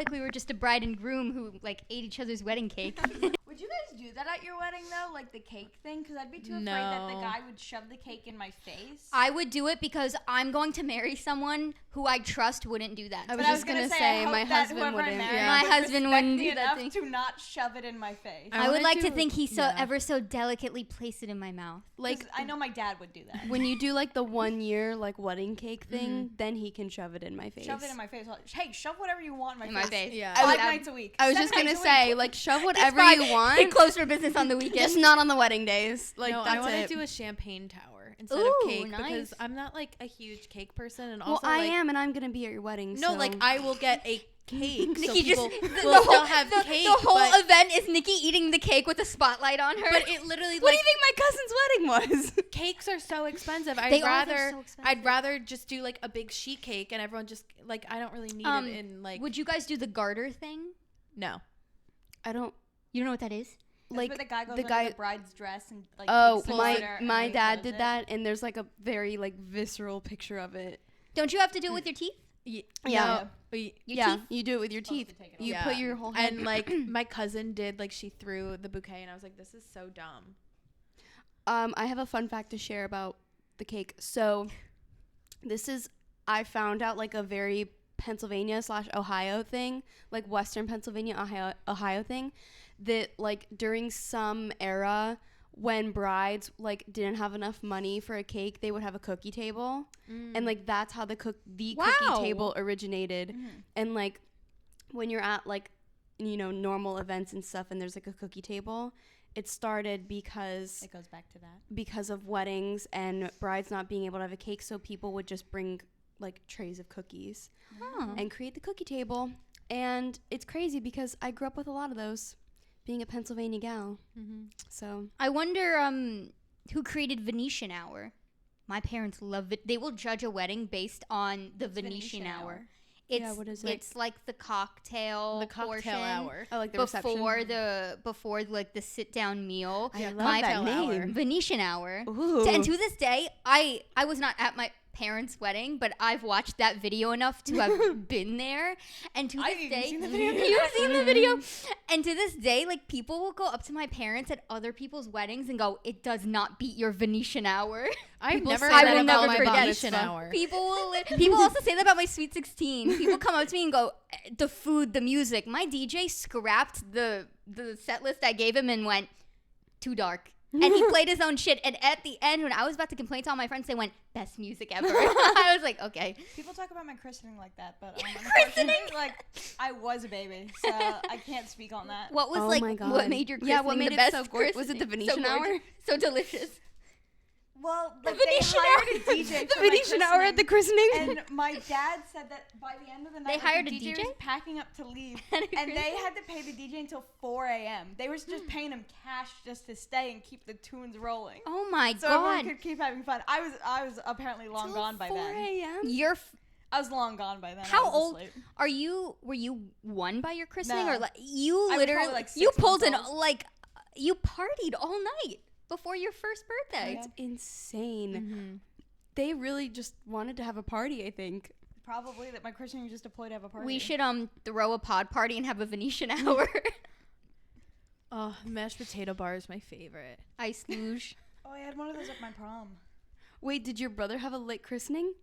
like we were just a bride and groom who like ate each other's wedding cake. Would you guys do that at your wedding though, like the cake thing? Because I'd be too afraid that the guy would shove the cake in my face. I would do it because I'm going to marry someone who I trust wouldn't do that. I was just gonna say my husband wouldn't. My husband wouldn't do that thing. To not shove it in my face. I would like to think he ever so delicately placed it in my mouth. Like I know my dad would do that. When you do like the 1 year like wedding cake thing, then he can shove it in my face. Shove it in my face. Hey, shove whatever you want in my face. Yeah. 5 nights a week. I was just gonna say like shove whatever you want. Close for business on the weekend. Just not on the wedding days. Like that's I want to do a champagne tower instead of cake because I'm not like a huge cake person, and also I am, and I'm gonna be at your wedding. No, like I will get a cake. Nikki so people just will still have cake. The whole event is Nikki eating the cake with a spotlight on her. But it literally. What do you think my cousin's wedding was? Cakes are so expensive. I'd rather just do like a big sheet cake, and everyone just like I don't really need it in like. Would you guys do the garter thing? No, I don't. You don't know what that is? Like the guy goes under the bride's dress and like my dad did that, and there's like a very like visceral picture of it. Don't you have to do it with your teeth? Yeah. Teeth? You do it with your teeth. You put your whole head. And like my cousin did, like she threw the bouquet, and I was like, this is so dumb. I have a fun fact to share about the cake. So I found out like a very Pennsylvania/Ohio thing, like Western Pennsylvania, Ohio thing, that like during some era when brides like didn't have enough money for a cake, they would have a cookie table, and like that's how the cookie table originated. And like when you're at like normal events and stuff, and there's like a cookie table, it started because it goes back to that because of weddings and brides not being able to have a cake, so people would just bring like trays of cookies and create the cookie table. And it's crazy because I grew up with a lot of those, being a Pennsylvania gal. So I wonder who created Venetian Hour. My parents love it. They will judge a wedding based on the Venetian Hour. What is it? It's like the cocktail portion hour. Oh, like the before like the sit down meal. I love that name. Venetian Hour. Ooh. And to this day, I was not at my parents' wedding, but I've watched that video enough to have been there. And to this day, you've seen the video. And to this day, like people will go up to my parents at other people's weddings and go, "It does not beat your Venetian Hour." I will never forget Venetian Hour. People also say that about my Sweet 16. People come up to me and go, "The food, the music." My DJ scrapped the set list I gave him and went, "Too dark." And he played his own shit. And at the end, when I was about to complain to all my friends, they went, "Best music ever." I was like, okay. People talk about my christening like that, but christening? Like I was a baby, so I can't speak on that. What was what made your christening what made the it best so gorgeous? Was it the Venetian Hour? So delicious. Well, The like Venetian hired a DJ The Venetian Hour at the christening. And my dad said that by the end of the night, They hired the a DJ? was packing up to leave, and they had to pay the DJ until 4 a.m. They were just paying him cash just to stay and keep the tunes rolling. Oh my so god! everyone could keep having fun. I was apparently long gone by then. 4 a.m. I was long gone by then. How old are you? Were you won by your christening, or like you I literally like you pulled in old. like you partied all night before your first birthday? It's insane. They really just wanted to have a party, I think. Probably that my christening was just a ploy to have a party. We should throw a pod party and have a Venetian Hour. Oh, mashed potato bar is my favorite. Ice luge. Oh, I had one of those at my prom. Wait, did your brother have a lit christening?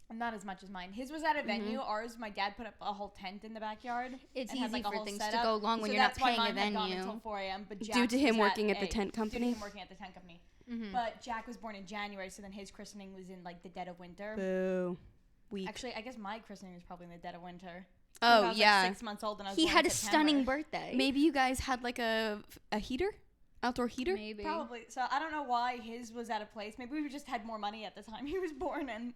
Not as much as mine. His was at a venue. Ours, my dad put up a whole tent in the backyard. It's and easy had, like, a for whole things setup. to go wrong when So you're not that's why paying a mine had gone venue. until 4 a.m. But Due Jack's to him was working at the tent Due company? to him working at the tent company. But Jack was born in January, so then his christening was in like the dead of winter. Boo. Weak. Actually, I guess my christening was probably in the dead of winter. Oh, I was, yeah. Like 6 months old, and I was He born had in a September. stunning birthday. Maybe you guys had like a heater? Outdoor heater? Maybe. Probably. So I don't know why his was at a place. Maybe we just had more money at the time he was born, and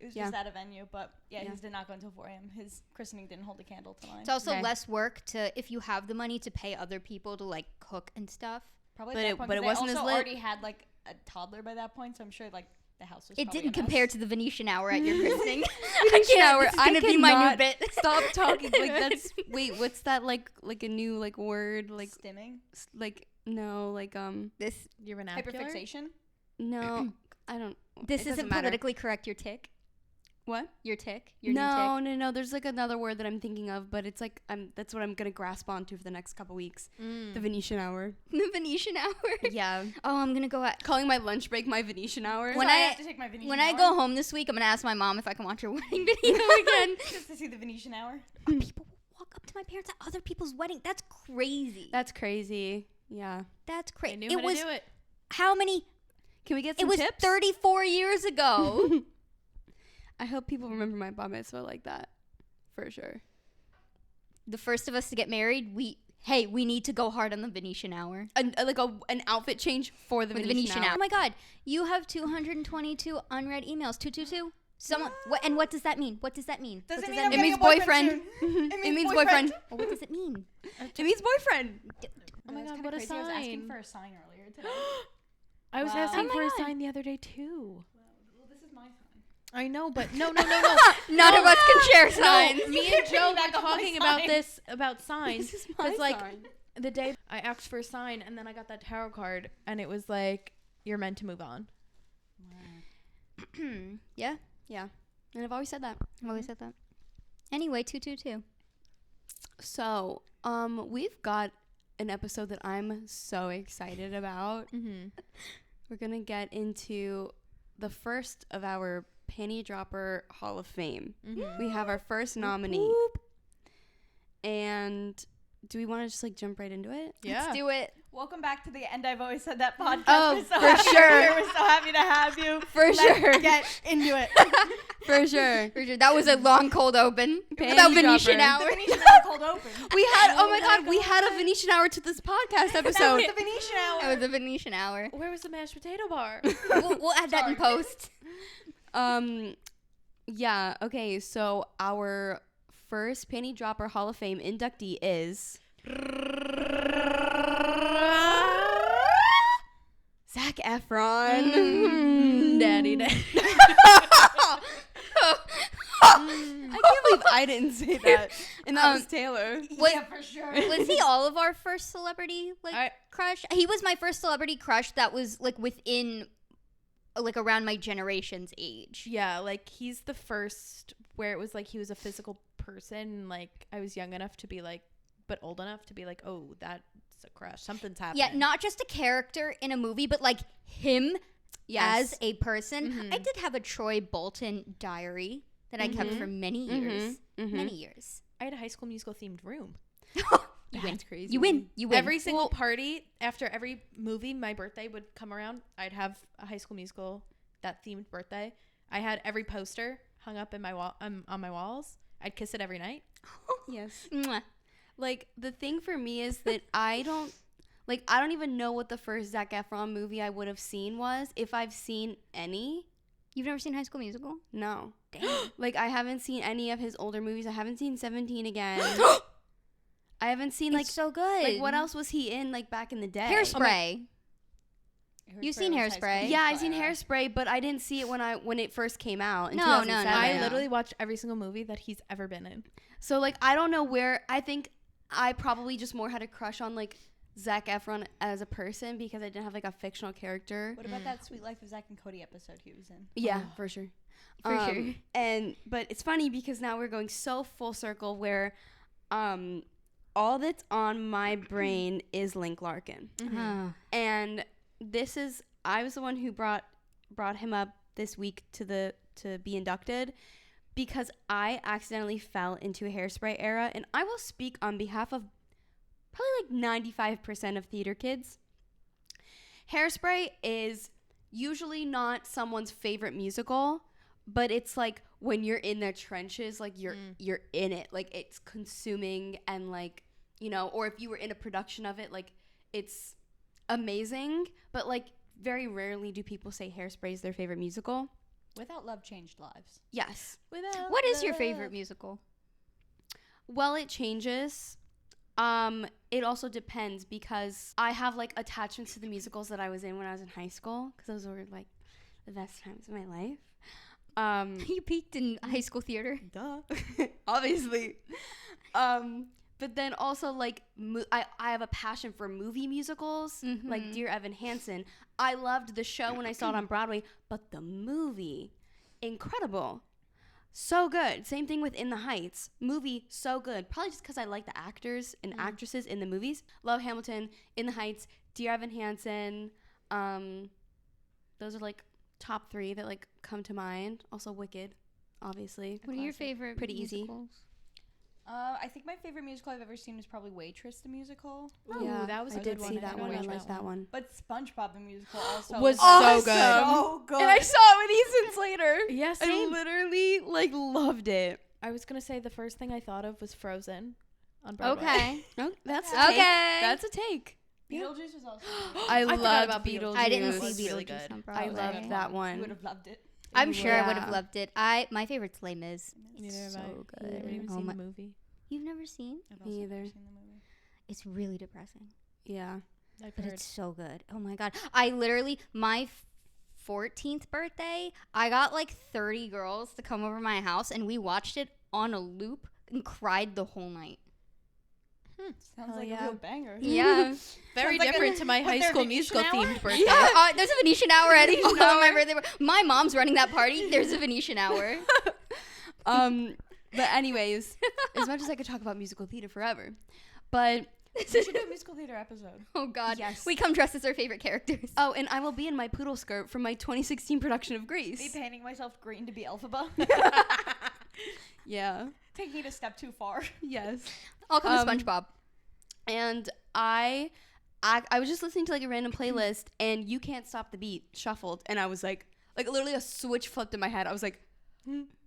it was just at a venue. But his did not go until 4 a.m. His christening didn't hold a candle to mine. It's also less work if you have the money to pay other people to like cook and stuff. Probably. But at that point, it they wasn't also as lit. already had like a toddler by that point, so I'm sure like the house was. It probably didn't a mess. compare to the Venetian Hour at your christening. Venetian Hour. This is gonna be my new bit. Stop talking. Like that's wait. What's that like a new like word like Stimming. like no like This Your vernacular? Hyperfixation. no I don't. this it doesn't isn't matter. politically correct. Your tick. What? Your tick? Your new tick? No. There's like another word that I'm thinking of, but it's like that's what I'm gonna grasp onto for the next couple weeks. The Venetian Hour. The Venetian Hour? Yeah. Oh, I'm gonna go at Calling my lunch break my Venetian Hour. When I have to take my Venetian Hour. I go home this week, I'm gonna ask my mom if I can watch her wedding video again. Just to see the Venetian Hour. People walk up to my parents at other people's wedding. That's crazy. That's crazy. Yeah. That's crazy. I knew how to do it. How many? Can we get some tips? tips? It was 34 years ago. I hope people remember my bar mitzvah like that. For sure. The first of us to get married, we need to go hard on the Venetian Hour. An outfit change for the Venetian Hour. Oh my God. You have 222 unread emails. 222? Someone. What does that mean? What does that mean? Does what it does mean that I'm mean? It means getting a boyfriend. It means boyfriend. Well, what does it mean? It means boyfriend. Oh my That's God, kinda what a crazy. I was asking sign. for a sign earlier today. I was Wow. asking Oh my for a God. sign the other day too. Well, this is my sign. I know, but no. None of us can share signs. No, me and Joe Back were up my talking about sign. this, about signs. This is my like sign. the day I asked for a sign and then I got that tarot card and it was like, you're meant to move on. Yeah. Yeah. And I've always said that. I've always said that. Anyway, 222. So, we've got an episode that I'm so excited about. Mm-hmm. We're going to get into the first of our Panty Dropper Hall of Fame. Mm-hmm. We have our first nominee. And do we want to just like jump right into it? Yeah. Let's do it. Welcome back to the And I've Always Said That podcast. Oh, We're so for happy sure. you're here. We're so happy to have you. For Let's sure. get into it. For sure. That was a long, cold open. Panty About Venetian dropper. Hour. The Venetian Hour cold open. We had, oh my God, we had a Venetian Hour to this podcast That episode. was the Venetian That Hour. was the Venetian Hour. Where was the mashed potato bar? We'll add that in post. Yeah, okay, so our first Panty Dropper Hall of Fame inductee is Zac Effron. Daddy. I can't believe I didn't say that. And that was Taylor. Yeah, for sure. Was he all of our first celebrity crush? He was my first celebrity crush that was like within like around my generation's age. Yeah, like he's the first where it was like he was a physical person. Like I was young enough to be like, but old enough to be like, oh, that's a crush. Something's happening. Yeah, not just a character in a movie, but like him Yes. as a person. Mhm. I did have a Troy Bolton diary that I kept for many years. Mhm. Many years. I had a High School Musical themed room. You win. That's crazy. You win. You win. Every single party after every movie, my birthday would come around. I'd have a High School Musical that themed birthday. I had every poster hung up in my wall on my walls. I'd kiss it every night. Yes. Mwah. Like, the thing for me is that I don't even know what the first Zac Efron movie I would have seen was, if I've seen any. You've never seen High School Musical? No. Damn. Like, I haven't seen any of his older movies. I haven't seen 17 again. I haven't seen, like, It's so good. like, what else was he in, like, back in the day? Hairspray. You've seen Hairspray? Yeah, I've seen Hairspray, but I didn't see it when it first came out in No, 2007. no. I yeah. literally watched every single movie that he's ever been in. So, like, I don't know where. I think I probably just more had a crush on, like, Zac Efron as a person because I didn't have, like, a fictional character. What about that Sweet Life of Zac and Cody episode he was in? Yeah, for sure. For sure. But it's funny because now we're going so full circle where all that's on my brain is Link Larkin. Ah. And I was the one who brought him up this week to be inducted because I accidentally fell into a Hairspray era, and I will speak on behalf of probably like 95% of theater kids. Hairspray is usually not someone's favorite musical, but it's like when you're in the trenches, like you're in it, like it's consuming, and like, you know, or if you were in a production of it, like it's amazing, but like very rarely do people say Hairspray is their favorite musical. Without Love Changed Lives. Yes. What is your favorite musical? Well, it changes. It also depends because I have like attachments to the musicals that I was in when I was in high school because those were like the best times of my life. You peaked in high school theater. Duh. Obviously. But then also like I have a passion for movie musicals, like Dear Evan Hansen. I loved the show when I saw it on Broadway, but the movie, incredible. so good. Same thing with In the Heights. Movie, so good. Probably just because I like the actors and actresses in the movies. Love Hamilton, In the Heights, Dear Evan Hansen. Those are like top 3 that like come to mind. Also Wicked, obviously. What are your favorite Pretty musicals? easy. I think my favorite musical I've ever seen is probably Waitress the musical. Ooh, Yeah, that was a I good did one. see that one. I watched liked that one. But SpongeBob the musical also Was awesome. so good. So good. And I saw it with Easton Slater. Yeah, I same. literally like loved it. I was gonna say the first thing I thought of was Frozen on Broadway. Okay. Oh, that's a Okay. take. That's a take. Beetlejuice was also I forgot loved about Beetlejuice. I didn't It see was Beetlejuice really good. on I Broadway. loved that one. You would have loved it. I'm sure I would Yeah. have loved it. My favorite's Les Mis. Neither It's have I. so I haven't good. even Oh seen my- the movie. You've never seen? I've also Me never either. seen the movie. It's really depressing. Yeah. I've But heard. it's so good. Oh my god. I literally my 14th birthday, I got like 30 girls to come over my house and we watched it on a loop and cried the whole night. Sounds Hell like yeah. a real banger. Yeah. Very Sounds like different to my was high there school Venetian musical Hour? themed birthday. There's a Venetian hour at on my birthday. My mom's running that party. There's a Venetian hour. But anyways, as much as I could talk about musical theater forever, but We should do a musical theater episode. Oh god. Yes. We come dressed as our favorite characters. oh, and I will be in my poodle skirt from my 2016 production of Me Grease. painting myself green to be Elphaba. Yeah. Taking it a step too far. Yes. I'll come Um, to SpongeBob. And I was just listening to like a random playlist, and You Can't Stop the Beat shuffled, and I was like literally a switch flipped in my head. I was like,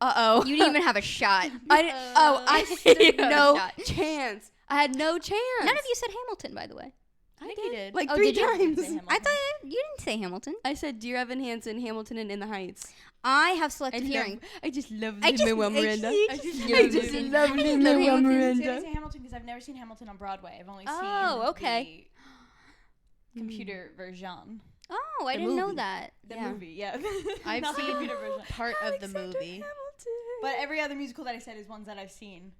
uh-oh. You didn't even have a shot. I You stood didn't have a no shot. chance. I had no chance. None of you said Hamilton, by the way. Nikki did. Like Oh, 3 did you? times. I thought you didn't say Hamilton. I said Dear Evan Hansen, Hamilton, and In the Heights. I have selective hearing. I just love I just- Lin-Manuel I Miranda. just- I just Hamilton. love I just love Lin-Manuel Hamilton. See, I Miranda. didn't say Hamilton because I've never seen Hamilton on Broadway. I've only seen Oh, okay. the computer version. Oh, I The didn't know movie. that. The Yeah. movie, yeah. I've Not the seen computer version. part of the movie. But every other musical that I said is ones that I've seen.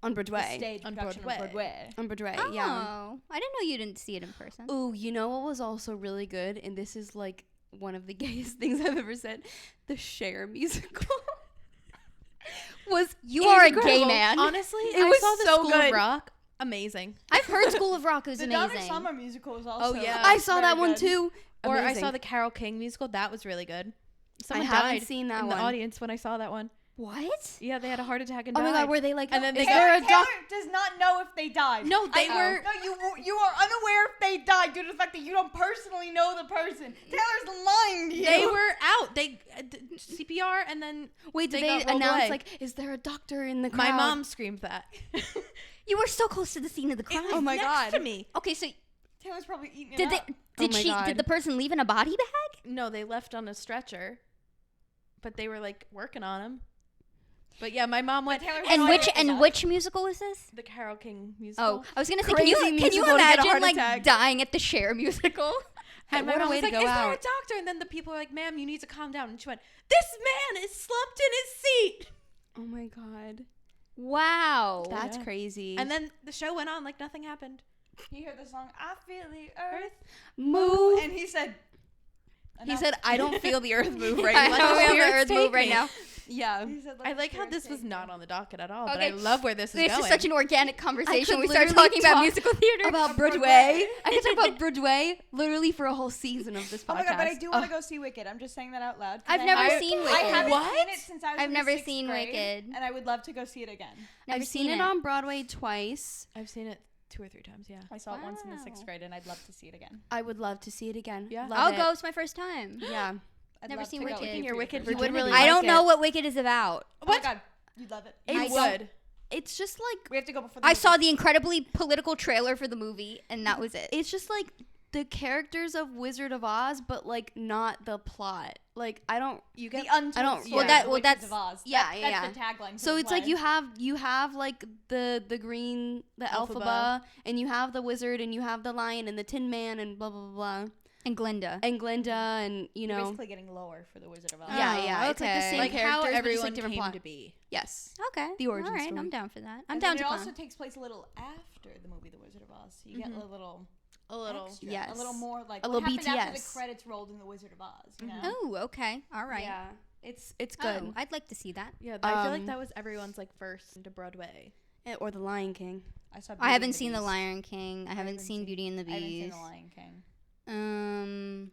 On The Broadway. stage On production Broadway. of Broadway. On Broadway, Oh, yeah. I didn't know you didn't see it in person. Ooh, you know what was also really good? And this is like one of the gayest things I've ever said. The Cher musical was You are a gay incredible. man. Honestly, It I was saw the so School good. of Rock. Amazing. I've heard School of Rock was The Donna amazing. Summer musical was also. yeah. I saw very that one good. too. Or I Amazing. saw the Carole King musical. That was really good. Someone haven't died seen that in one. the audience when I saw that one. What? Yeah, they had a heart attack and Oh died. my god, were they like, And then is they there a Taylor doc? does not know if they died. No, they were. No, you are unaware if they died due to the fact that you don't personally know the person. Taylor's lying to you. They were out. They CPR and then Wait, did they they got rolled announce away. like, is there a doctor in the my crowd? mom screamed that. You were so close to the scene of the crime. Oh my Next god. to me. Okay, so Taylor's probably eating did it up. did my she God. did the person leave in a body bag? No, they left on a stretcher, but they were like working on him. But yeah, my mom went. Taylor And No, which I didn't and know. which musical was this? The Carole King musical. Oh, I was gonna say, Crazy can you musical to get a imagine heart like attack. dying at the Cher musical? And my What a mom way was to like, go "Is there a out." doctor?" And then the people were like, "Ma'am, you need to calm down." And she went, "This man is slumped in his seat." Oh my god. Wow. That's Yeah. crazy. And then the show went on like nothing happened. You hear the song, I feel the earth move. and he said, He said, I don't feel the earth move right I now. don't feel the spirits earth take move right me. now. Yeah. he said, I the like how spirits this take was me. not on the docket at all, but Okay, I love where this is This going. is such an organic conversation. could We started literally talking about talk musical theater. About Broadway. Broadway. I could talk about Broadway literally for a whole season of this podcast. Oh my god, but I do want to go see Wicked. I'm just saying that out loud. 'cause I've I never haven't- seen I Wicked. haven't What? seen it since I was I've in the never 6th seen grade, Wicked. and I would love to go see it again. Never I've seen it on Broadway twice. I've seen it 2 or 3 times. Yeah. I saw it once in the Wow. 6th grade, and I'd love to see it again. I would love to see it again. Yeah. Love I'll it. go. It's my first time. Yeah. I'd Never love seen to go Wicked. with you Your for Wicked your You would virginity. really I don't like know it. what Wicked is about. Oh my god, you'd love it. You It's- would. It's just like We have to go before the I movie. saw the incredibly political trailer for the movie, and that was it. it's just like the characters of Wizard of Oz, but like not the plot. Like I don't. You the get. untold don't- story well, of that- the well, Wizards that's- of Oz. yeah, That- yeah, That's the tagline. So for it's the like play. you have like the green, the Elphaba, and you have the wizard, and you have the lion, and the Tin Man, and blah blah blah, blah. And Glinda. And Glinda, and you You're know. basically getting lower for the Wizard of Oz. Yeah, Oh, yeah. It's like the okay. same Like characters, how but just, everyone like, different came plot. to be. Yes. Okay. The origin All right, story. I'm down for that. I'm And down then to it also clown. takes place a little after the movie The Wizard of Oz. So you get a little A little. extra, Yes. a little more like A what little happened after the BTS. credits rolled in The Wizard of Oz. You know? Oh, okay. All right. Yeah. It's good. Oh, I'd like to see that. Yeah, I feel like that was everyone's like first into Broadway. Or The Lion King. I haven't seen The Lion King. I haven't seen Beauty and the Beast. I haven't seen The Lion King.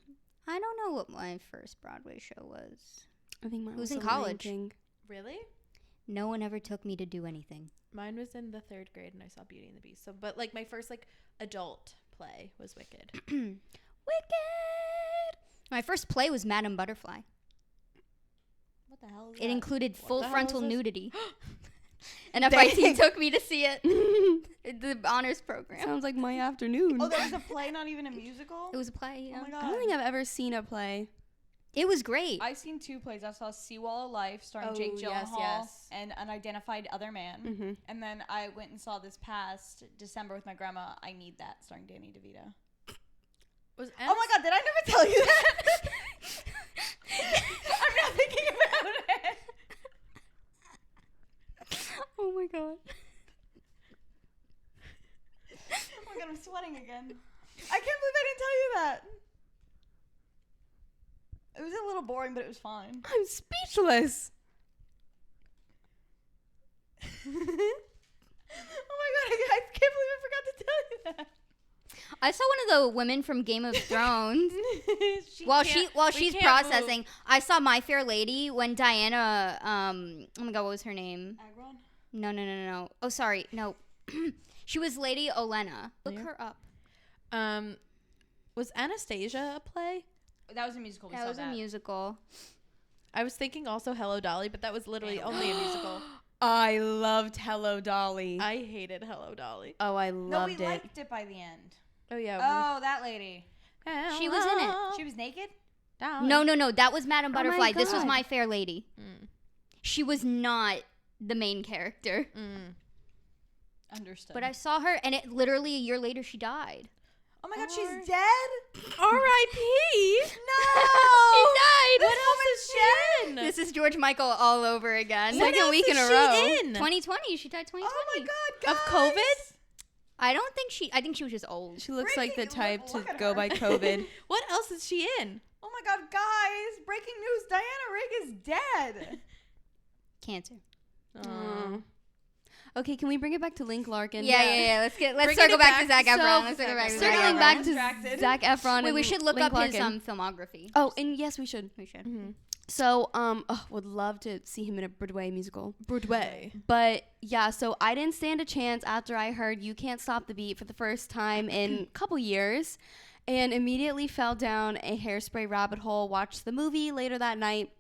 I don't know what my first Broadway show was. I think mine Who's was in The Lion college? King. Really? No one ever took me to do anything. Mine was in the 3rd grade, and I saw Beauty and the Beast. So, but like my first like adult play was Wicked. Wicked. My first play was Madame Butterfly. What the hell is It that? included full the hell frontal is this? nudity. And FIT took me to see it. The honors program. Sounds like my afternoon. Oh, there was a play, not even a musical? It was a play, yeah. Oh my god. I don't think I've ever seen a play. It was great. I've seen 2 plays. I saw Seawall of Life starring Oh, Jake Gyllenhaal yes. and Unidentified Other Man. Mm-hmm. And then I went and saw this past December with my grandma, I Need That, starring Danny DeVito. Was Oh my god, did I never tell you that? I'm not thinking about it. Oh my god. Oh my god, I'm sweating again. I can't believe I didn't tell you that. It was a little boring, but it was fine. I'm speechless. Oh my god, I can't believe I forgot to tell you that. I saw one of the women from Game of Thrones. While she's can't processing, I saw My Fair Lady when Diana oh my god, what was her name? Agron? No. Oh sorry, no. She was Lady Olenna. Look Yeah. her up. Was Anastasia a play? That was a musical. We That saw was a musical. I was thinking also Hello Dolly, but that was literally only a musical. I loved Hello Dolly. I hated Hello Dolly. Oh, I No, loved we it. liked it by the end. Oh yeah. Oh, that lady. She was in it. She was naked? No, that was Madame Oh my Butterfly. This was God. My Fair Lady. Mm. She was not the main character. Mm. Understood. But I saw her, and it literally a year later she died. Oh my god, she's dead? R.I.P. No! She died. What else is she in? This is George Michael all over again. Second week in a row. 2020. She died 2020. Oh my god, guys! Of COVID? I think she was just old. She looks like the Breaking- type look to at go her. by COVID. What else is she in? Oh my god, guys! Breaking news: Diana Rigg is dead. Cancer. Aw. Okay, can we bring it back to Link Larkin? Yeah. Let's Bring circle it back to back. Zac So, Efron. Let's circle back to Zac Circling Efron. back to Distracted. Zac Efron. Wait, we and should look Link up his Larkin. filmography. Oh, and yes, we should. We should. Mm-hmm. So, would love to see him in a Broadway musical. Broadway. But yeah, so I didn't stand a chance after I heard You Can't Stop the Beat for the first time in a couple years, and immediately fell down a Hairspray rabbit hole, watched the movie later that night,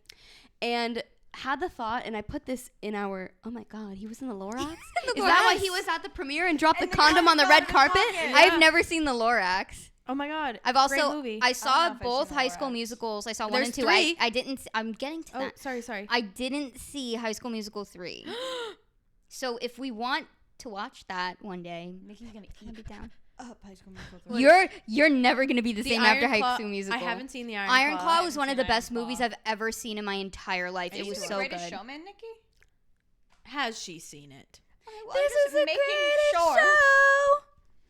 and had the thought, and I put this in our, oh my god, he was in the Lorax? Is that why he was at the premiere and dropped And the the condom on the condom red carpet? pocket. I've never seen the Lorax. Oh my god. I've Great also movie. I I saw don't know if I've both seen High the School Lorax. Musicals. I saw 1 There's and 2. 3. I didn't. I'm getting to Oh, that. sorry. I didn't see High School Musical 3. So if we want to watch that one day, Nikki's gonna I'd be down. up High School Musical 3. You're never gonna be the same after Iron High Claw- School Musical. I haven't seen the Iron Iron Claw. Claw was one of the seen Iron best movies Claw. I've ever seen in my entire life. Have It you was seen so The Greatest good. Showman, Nikki? Has she seen it? This is the greatest show.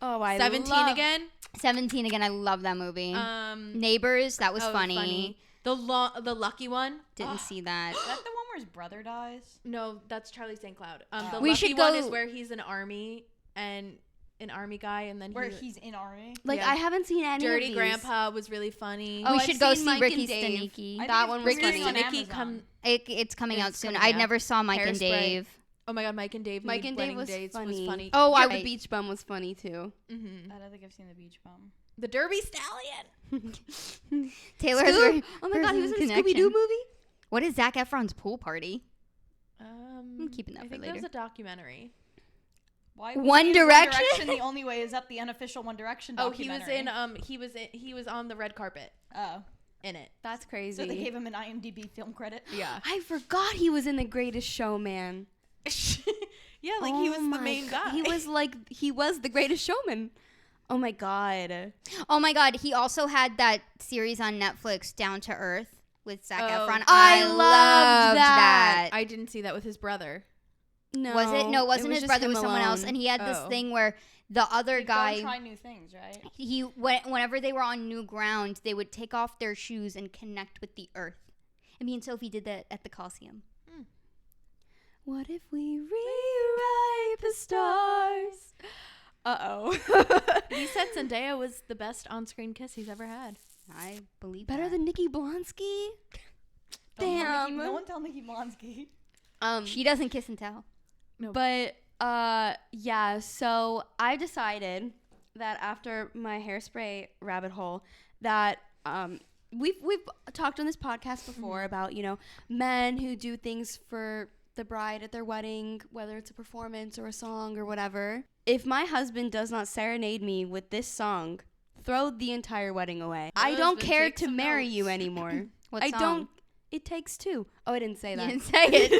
Oh, I 17 love again. 17 again. I love that movie. Um, Neighbors. That was oh, funny. The lucky one. Didn't see that. Is that the one where his brother dies? No, that's Charlie St. Cloud. The Oh. We lucky should one go- is where he's an army guy, and then Where he's in army? Like, Yeah. I haven't seen any of Dirty these. Grandpa was really funny. Oh, We I've should go seen see Mike Ricky and Dave. Stiniki. I think That it's one was Ricky funny. on Stiniki Amazon. It's coming out It's soon. coming I out. never saw Mike and Hairspray. Dave. Oh my god, Mike and Dave. Mike Need and Dave Wedding was Dates funny. funny. Oh, Yeah, I the Beach Bum was funny too. Mm-hmm. I don't think I've seen The Beach Bum. The Derby Stallion. Taylor has Scoob? very Oh my god, he was in a connection. Scooby Doo movie. What is Zac Efron's pool party? I'm keeping that I for think later. that was a documentary. Why One was he in Direction? The only way is up. The unofficial One Direction Oh, he was documentary. he was on the red carpet Oh, in it. That's crazy. so they gave him an IMDb film credit. Yeah. I forgot he was in The Greatest Showman. Yeah, like he was Oh the my main God. guy. He was The Greatest Showman. Oh my god. Oh my god, he also had that series on Netflix, Down to Earth, with Zac Oh, Efron. I I loved loved that. that. I didn't see that with his brother. No. Was it? No, it wasn't was his just brother. It him was someone else. alone. And he had this Oh. thing where the other Go and guy, try new things, right? whenever they were on new ground, they would take off their shoes and connect with the earth. And me and Sophie did that at the Coliseum. What if we rewrite the stars? Uh-oh. He said Zendaya was the best on-screen kiss he's ever had. I believe Better than Nikki Blonsky? Damn. No one tell Nikki Blonsky. She doesn't kiss and tell. No. But yeah, so I decided that after my Hairspray rabbit hole that we've talked on this podcast before about, you know, men who do things for the bride at their wedding, whether it's a performance or a song or whatever. If my husband does not serenade me with this song, throw the entire wedding away. I don't Husband, care take to some marry notes. you anymore. What I song? don't. It takes two. Oh, I didn't say You that. didn't say it.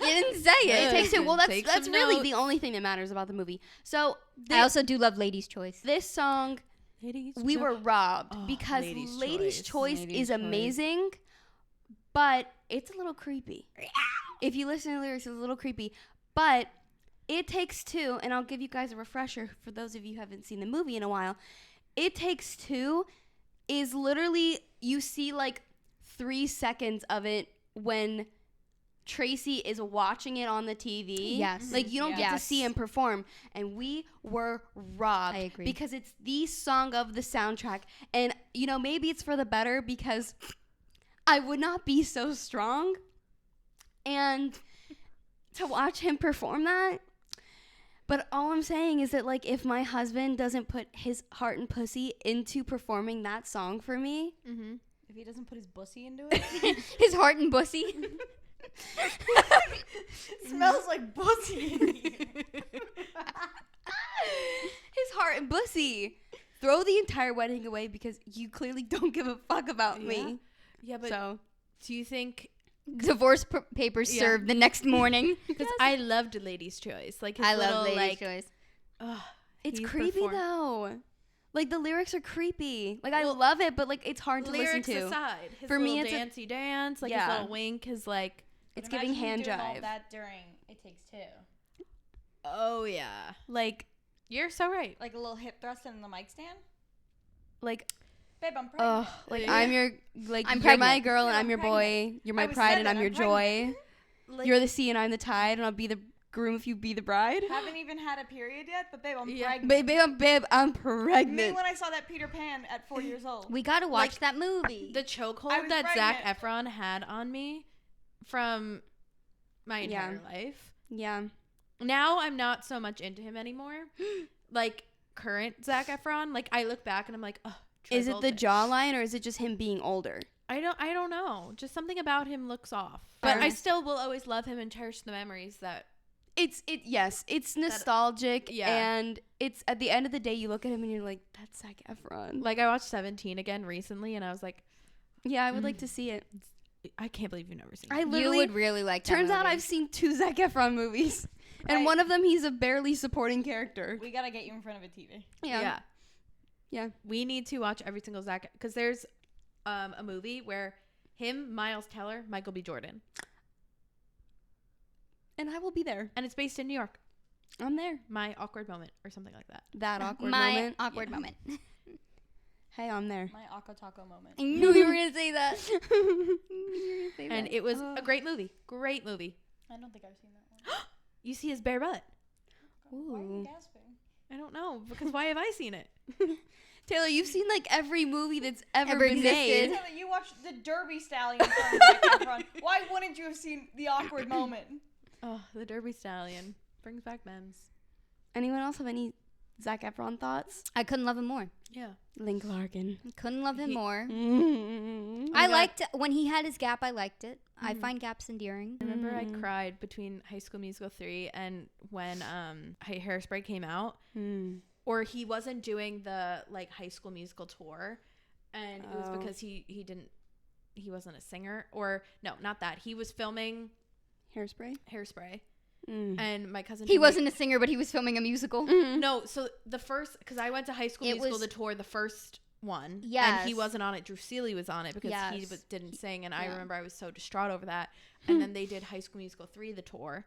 You didn't say It it. takes two. Well, that's Take that's some really notes. the only thing that matters about the movie. So I also do love Ladies' Choice. this song, Ladies we were robbed Oh, because Ladies' Ladies' Choice. Choice Ladies' is Choice. amazing, but it's a little creepy. If you listen to the lyrics, it's a little creepy. But It Takes Two, and I'll give you guys a refresher for those of you who haven't seen the movie in a while. It Takes Two is literally, you see like 3 seconds of it when Tracy is watching it on the TV. Yes. Like, you don't get to Yes. see him perform. And we were robbed. I agree. Because it's the song of the soundtrack. And, you know, maybe it's for the better because I would not be so strong. And to watch him perform that. But all I'm saying is that, like, if my husband doesn't put his heart and pussy into performing that song for me, Mm-hmm. If he doesn't put his bussy into it, His heart and bussy. smells like bussy in here. his heart and pussy, throw the entire wedding away because you clearly don't give a fuck about me. Yeah, but So do you think? Divorce papers Yeah. served the next morning. Because I loved Ladies' Choice. Like his I little, love Ladies' like, Choice. it's he creepy performed- though. Like the lyrics are creepy. Like I Well, love it, but like it's hard to Lyrics listen to. aside, his For me, little it's a- dancey dance, like Yeah. his little wink, his like. It's But giving imagine hand doing all jive. that during It Takes Two. Oh yeah, Like you're so right. Like a little hip thrust in the mic stand. like Babe, I'm pregnant. like Yeah. I'm your like I'm you're my pregnant. girl and Yeah, I'm I'm your boy. You're I my was pride and 7, I'm your I'm joy. pregnant. Like, You're the sea and I'm the tide and I'll be the groom if you be the bride. Haven't even had a period yet, but babe, I'm Yeah. pregnant. Babe, I'm Me pregnant. when I saw that Peter Pan at 4 years old. We gotta watch that movie. the I chokehold was that Zac pregnant. Efron had on me from my Yeah. entire life. Yeah. Now I'm not so much into him anymore. Like current Zac Efron, like I look back and I'm like, oh. Is it the jawline or is it just him being older? I don't know. Just something about him looks off. But Fair I enough. still will always love him and cherish the memories that. Yes, it's nostalgic yeah. and it's at the end of the day you look at him and you're like, that's Zac Efron. Like I watched 17 again recently and I was like, Yeah, I would like to see it. I can't believe you've never seen I it. you literally would really like that turns out movie. I've seen 2 Zac Efron movies. And Right. one of them he's a barely supporting character. We gotta get you in front of a TV. Yeah. We need to watch every single Zac because there's a movie where him, Miles Teller, Michael B. Jordan, And I will be there. and it's based in New York. I'm there. My awkward moment or something like that. That awkward My moment. awkward Yeah. moment. Hey, I'm there. My Akko Taco moment. I knew you were gonna say that. And it was a great movie. Great movie. I don't think I've seen that one. You see his bare butt. Why are you Ooh. gasping? I don't know because why have I seen it? Taylor, you've seen like every movie that's ever Ever been existed. made. Taylor, you watched the Derby Stallion from Zac Efron. Why wouldn't you have seen the awkward moment? Oh, the Derby Stallion brings back memes. Anyone else have any Zac Efron thoughts? I couldn't love him more. Yeah. Link Larkin. Couldn't love him more. Mm. I God. liked when he had his gap. I liked it. I find gaps endearing. I remember I Mm. cried between High School Musical 3 and when Hairspray came out. Mm. Or he wasn't doing the like High School Musical tour, and it was Oh. because he wasn't a singer, or no, not that, he was filming Hairspray. Hairspray, Mm. and my cousin He told me- wasn't a singer, but he was filming a musical. Mm. no, so the first, because I went to High School It Musical was- the tour, the first one, and he Yes. wasn't on it. Drew Seeley was on it because he Yes. didn't sing, and I Yeah. remember I was so distraught over that. And then they did High School Musical 3 the tour,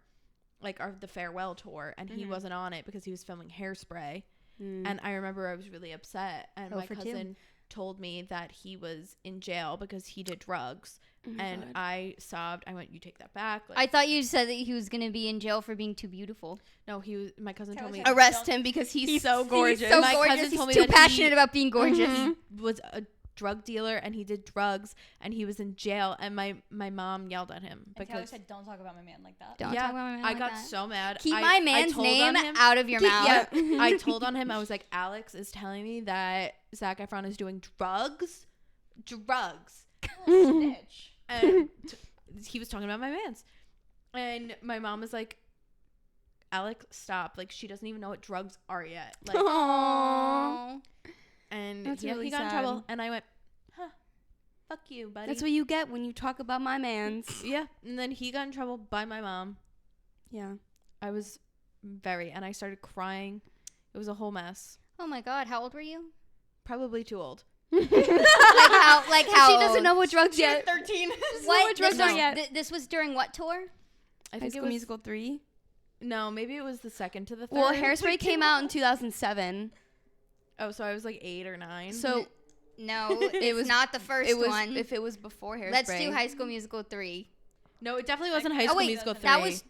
like the farewell tour, and he wasn't on it because he was filming Hairspray. Mm. And I remember I was really upset, and Oh, my for two. cousin told me that he was in jail because he did drugs. And God. I sobbed. I went, you take that back. Like, I thought you said that he was gonna be in jail for being too beautiful. no, my cousin told me. Arrest him because he's so gorgeous. He's so My gorgeous. cousin He's told me too that passionate about being gorgeous. Mhm. He was a drug dealer and he did drugs and he was in jail. And my mom yelled at him And Taylor because said, "Don't talk about my man like that." Don't yeah, talk about my man I like got that. so mad. Keep I my man's told name on him. out of your mouth. Yeah. I told on him. I was like, Alex is telling me that Zac Efron is doing drugs. Snitch. And he was talking about my mans. And my mom was like, Alex, stop. Like, she doesn't even know what drugs are yet. Like, Aww. and That's yeah, really he got in sad. trouble. And I went, huh, fuck you, buddy. That's what you get when you talk about my mans. Yeah. And then he got in trouble by my mom. Yeah. I was and I started crying. It was a whole mess. Oh my God, how old were you? Probably too old. Like how? She doesn't old? know what drugs She was yet. 13. What? drugs This was, are yet. this was during what tour? I High think it School was Musical 3. No, maybe it was the second to the third. Well, Hairspray came out in 2007. Oh, so I was like 8 or 9. So No, it was not the first it was one. if it was before Hairspray. Let's do High School Musical 3. no, it definitely wasn't High Oh, School wait, Musical 3. that was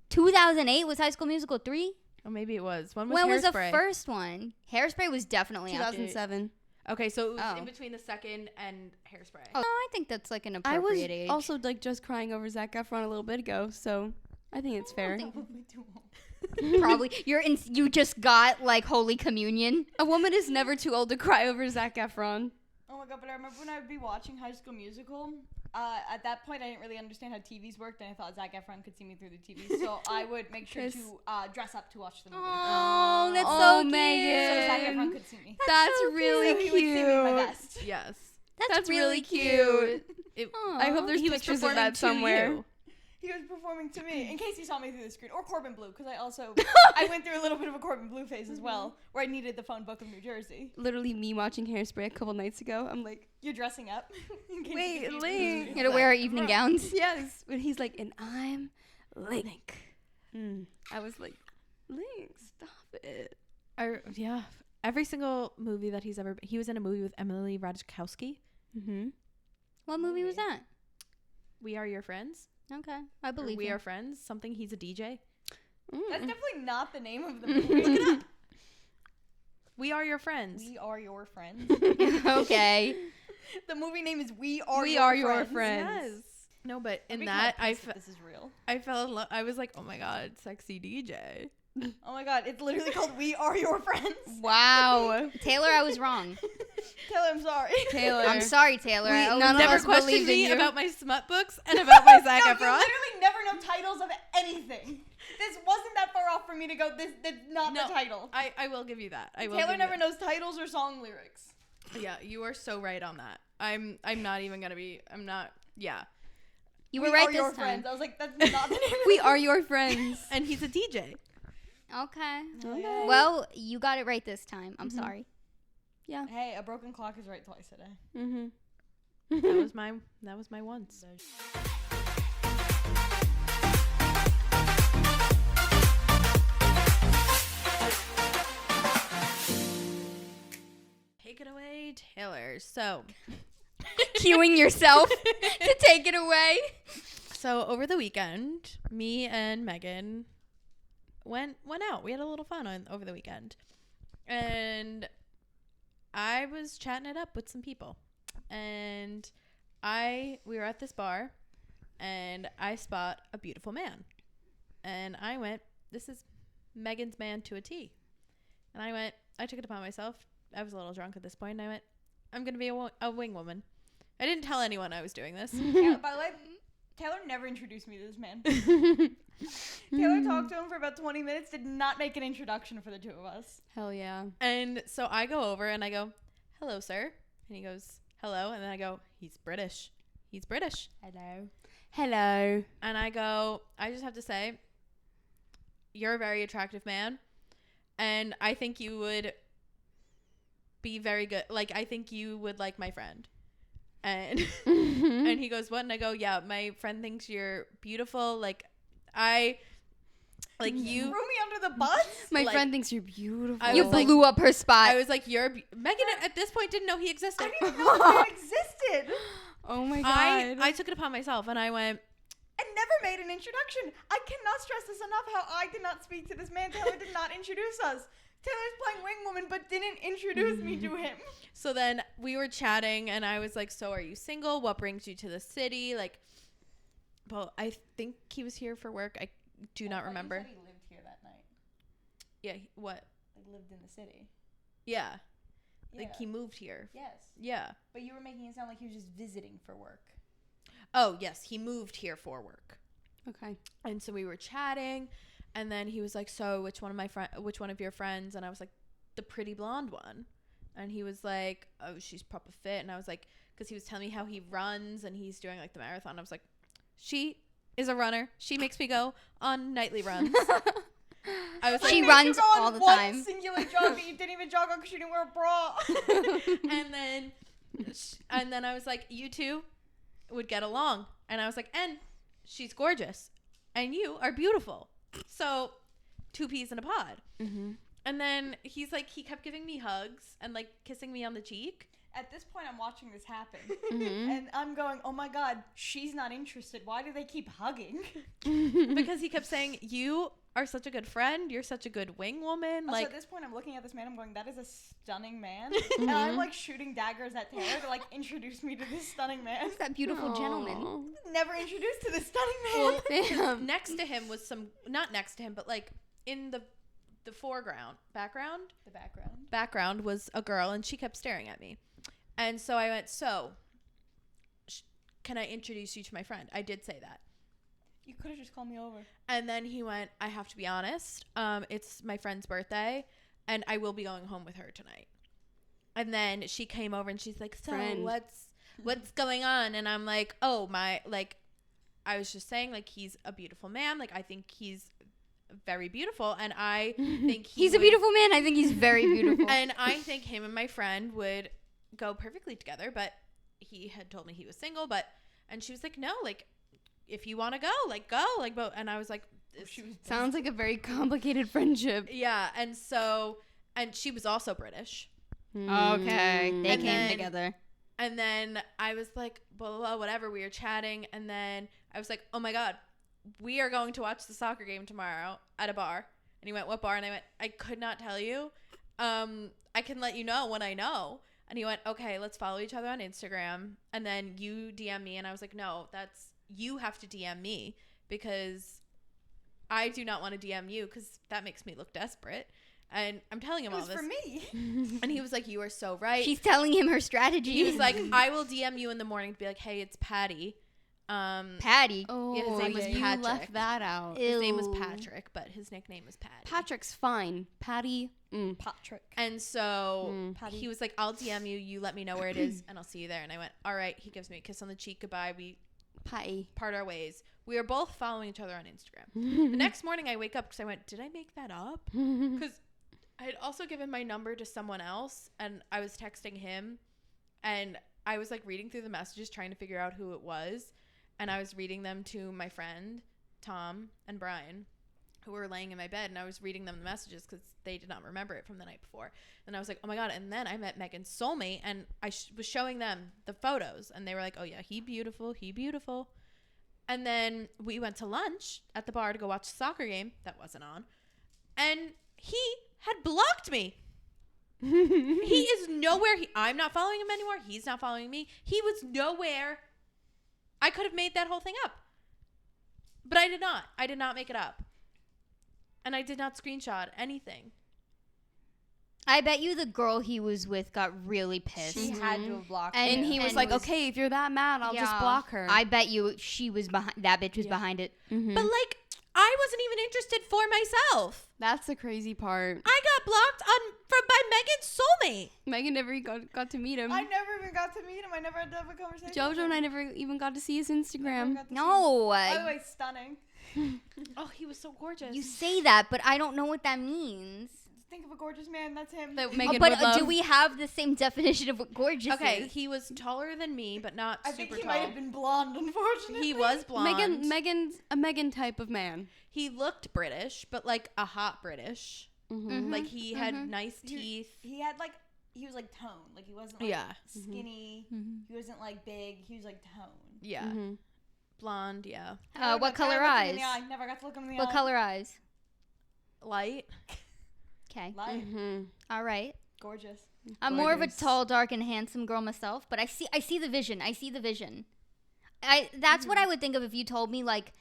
2008 was High School Musical 3? Oh, maybe it was. When was When was the Hairspray? first one? Hairspray was definitely after. 2007. Okay, so it was Oh. in between the second and Hairspray. Oh, I think that's like an I was appropriate age. also like just crying over Zac Efron a little bit ago, so I think it's fair. Probably too old. Probably. You just got like Holy Communion. A woman is never too old to cry over Zac Efron. Oh my God, but I remember when I would be watching High School Musical, at that point I didn't really understand how TVs worked, and I thought Zac Efron could see me through the TV, so I would make sure Kiss. to dress up to watch the movie. Oh, that's Oh, so cute. Megan. So Zac Efron could see me. That's so really So he would see me in my cute. best. Yes. That's really cute. I hope there's He was pictures of performing that to somewhere. you. He was performing to me, in case he saw me through the screen. Or Corbin Blue, because I went through a little bit of a Corbin Blue phase as well, where I needed the phone book of New Jersey. Literally me watching Hairspray a couple nights ago. I'm like, You're dressing up. in case Wait, you could see Link. me. You gotta wear our evening gowns. yes. When he's like, and I'm Link. I was like, Link, stop it. Yeah. Every single movie that he's ever... He was in a movie with Emily Ratajkowski. Mm-hmm. What movie was that? We Are Your Friends. Okay, I Or believe We you. Are Friends. Something. He's a DJ. That's definitely not the name of the movie. Look it up. We Are Your Friends. We Are Your Friends. Okay. The movie name is We Are We Your Are Your Friends. Friends. Yes. No, but I'm in kinda that, pissed that this is real. I fell in love. I was like, oh my God, sexy DJ. Oh my God, it's literally called We Are Your Friends. Wow. Taylor, I was wrong. Taylor, I'm sorry. Taylor. I'm sorry, Taylor. We- I always none of Never us questioned believed in me you. about my smut books and about my Zac No, you Efron. literally never know titles of anything. This wasn't that far off for me to go, that's not No, the title. I will give you that. I will. Taylor give you never knows titles or song lyrics. that. Yeah, you are so right on that. I'm not even gonna be. I'm not. Yeah. You We were right Are Your this time. Friends. I was like, that's not the name of We the are your friends. And he's a DJ. Okay. Okay. Well, you got it right this time. I'm sorry. Yeah. Hey, a broken clock is right twice a day. Mm-hmm. That was my once. Take it away, Taylor. So Cueing yourself to take it away. So over the weekend, me and Megan went out. We had a little fun over the weekend. And I was chatting it up with some people. And we were at this bar and I spot a beautiful man. And I went, this is Megan's man to a T. And I took it upon myself. I was a little drunk at this point. And I went, I'm going to be a wing woman. I didn't tell anyone I was doing this. Yeah, by the way, Taylor never introduced me to this man. Taylor talked to him for about 20 minutes, did not make an introduction for the two of us. Hell yeah. And so I go over and I go, hello, sir. And he goes, hello. And then I go, he's British. He's British. Hello. Hello. And I go, I just have to say, you're a very attractive man. And I think you would be very good. Like, I think you would like my friend. And and he goes, what? And I go, yeah, my friend thinks you're beautiful. Like, Like you threw me under the bus. My like, friend thinks you're beautiful. I You was like- blew up her spot. I was like, Megan at this point didn't know he existed. I didn't even know that existed. Oh my god. I took it upon myself and I went, And never made an introduction. I cannot stress this enough how I did not speak to this man. Taylor did not introduce us. Taylor's playing Wing Woman but didn't introduce me to him. so then we were chatting and I was like, so are you single? What brings you to the city? Like, well, I think he was here for work. I do not remember. He lived here that night. Yeah. What? Like lived in the city. Yeah. Yeah. Like he moved here. Yes. Yeah. But you were making it sound like he was just visiting for work. Oh, yes. He moved here for work. Okay. And so we were chatting and then he was like, so which one of your friends? And I was like, the pretty blonde one. And he was like, oh, she's proper fit. And I was like, because he was telling me how he runs and he's doing like the marathon. I was like, she is a runner. She makes me go on nightly runs. I was She made runs you go on all the one time. singular jog that you didn't even jog on because you didn't wear a bra. and then I was like, you two would get along. And I was like, and she's gorgeous and you are beautiful. So 2 peas in a pod. Mm-hmm. And then he's like, he kept giving me hugs and like kissing me on the cheek. At this point, I'm watching this happen. Mm-hmm. And I'm going, oh my God, she's not interested. Why do they keep hugging? Because he kept saying, you are such a good friend. You're such a good wing woman. Also, Like, at this point, I'm looking at this man. I'm going, that is a stunning man. And I'm like shooting daggers at Taylor to like introduce me to this stunning man. That beautiful gentleman. Never introduced to this stunning man. Damn. next to him was not next to him, but like in the background was a girl and she kept staring at me. And so I went, so can I introduce you to my friend? I did say that. You could have just called me over. And then he went, I have to be honest. It's my friend's birthday and I will be going home with her tonight. And then she came over and she's like, so Friend. what's going on? And I'm like, oh my, like, I was just saying, like, he's a beautiful man. Like, I think he's very beautiful. And I think He's a beautiful man. I think he's very beautiful. And I think him and my friend would go perfectly together, but he had told me he was single, and she was like, no, like, if you want to go, like, go, like, but, and I was like, Sounds like a very complicated friendship. yeah, and so, and she was also British, Okay. They And came then- together. and then I was like, blah, blah, blah, whatever, we were chatting, and then I was like, oh my God, we are going to watch the soccer game tomorrow at a bar, and he went, what bar? And I went, I could not tell you, I can let you know when I know. And he went, okay, let's follow each other on Instagram. And then you DM me. And I was like, no, you have to DM me because I do not want to DM you because that makes me look desperate. And I'm telling him It all was this. for me. And he was like, you are so right. She's telling him her strategy. He was like, I will DM you in the morning to be like, hey, it's Patty. Patty. Oh, Yeah, his name was you Patrick. left that out. His name was Ew. Patrick, but his nickname was Patty. Patrick's fine. Patty. Patrick. And so Patty. he was like, I'll DM you. You let me know where it is, and I'll see you there. And I went, all right. He gives me a kiss on the cheek. Goodbye. We Patty. part our ways. We were both following each other on Instagram. The next morning, I wake up because I went, did I make that up? Because I had also given my number to someone else, and I was texting him, and I was like reading through the messages trying to figure out who it was. And I was reading them to my friend, Tom and Brian, who were laying in my bed. And I was reading them the messages because they did not remember it from the night before. And I was like, oh, my God. And then I met Megan's soulmate. And I was showing them the photos. And they were like, oh, yeah, he beautiful. He beautiful. And then we went to lunch at the bar to go watch the soccer game. That wasn't on. And he had blocked me. He is nowhere. I'm not following him anymore. He's not following me. He was nowhere. I could have made that whole thing up. But I did not. I did not make it up. And I did not screenshot anything. I bet you the girl he was with got really pissed. She had to have blocked And- him. And he was and like, was- okay, if you're that mad, I'll just Yeah. block her. I bet you she was behind. That bitch was behind it. Mhm. But like, I wasn't even interested for myself. That's the crazy part. I got blocked by Megan's soulmate. Megan never got to meet him. I never even got to meet him. I never had to have a conversation. JoJo with and I him. never even got to see his Never Instagram. got to see him. No, By the way, stunning. Oh, he was so gorgeous. you say that, but I don't know what that means. think of a gorgeous man, that's him. That Meghan But would love. do we have the same definition of what gorgeous Okay, is? he was taller than me, but not I super think he tall. might have been blonde, unfortunately. He was blonde. Megan's a Megan type of man. He looked British, but like a hot British. Mm-hmm. Like he had nice teeth. He had like, he was like toned. Like he wasn't like skinny. He wasn't like big. He was like toned. Yeah. Blonde, yeah. What color eyes? Never got to look him in the eye. What color eyes? Light. Okay. Light. All right. Gorgeous. I'm more of a tall, dark, and handsome girl myself, but I see the vision. That's what I would think of if you told me like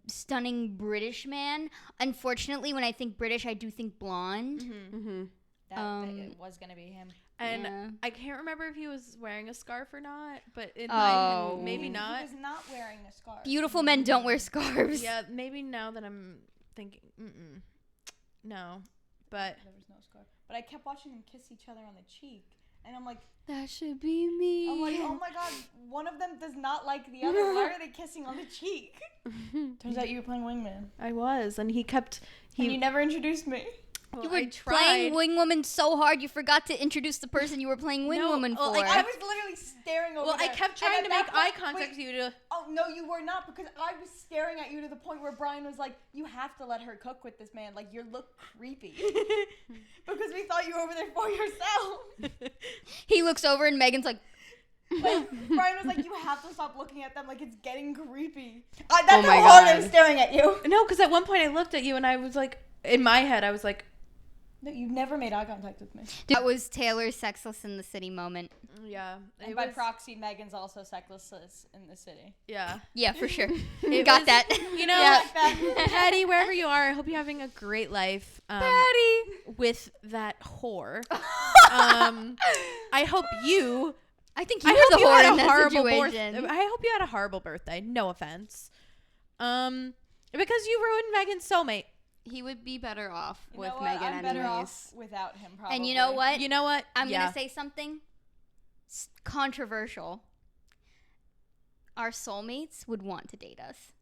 stunning British man. Unfortunately, when I think British, I do think blonde. That it was gonna be him. And I can't remember if he was wearing a scarf or not, but maybe not. He was not wearing a scarf. Beautiful men don't wear scarves. Yeah, maybe now that I'm thinking, no, but There was no scarf. But I kept watching them kiss each other on the cheek, and I'm like, That should be me. I'm like, oh my god, one of them does not like the other. Why are they kissing on the cheek? Turns out you were playing wingman. I was, and he kept. And you never introduced me. Well, You were I tried. playing wing woman so hard you forgot to introduce the person you were playing wing woman for. I was literally staring over Well, I there. kept trying And to at make that eye point- contact with you to. Oh, no, you were not, because I was staring at you to the point where Brian was like, you have to let her cook with this man. Like, you look creepy. Because we thought you were over there for yourself. He looks over and Megan's like, Like, Brian was like, you have to stop looking at them. Like, it's getting creepy. That's my how hard I God. was staring at you. No, because at one point I looked at you and I was like, in my head, I was like, No, you've never made eye contact with me. that was Taylor's sexless in the city moment. yeah. And by proxy, Megan's also sexless in the city. Yeah. Yeah, for sure. It Got was- that. You know, Yeah. Like that. Patty, wherever you are, I hope you're having a great life. Patty. With that whore. I hope you. I think I you're hope the you whore had in a that horrible situation. I hope you had a horrible birthday. No offense. Because you ruined Megan's soulmate. He would be better off You with know what? Megan I'm better anyways. off without him, probably. And you know what? You know what? I'm going to say something controversial. Our soulmates would want to date us.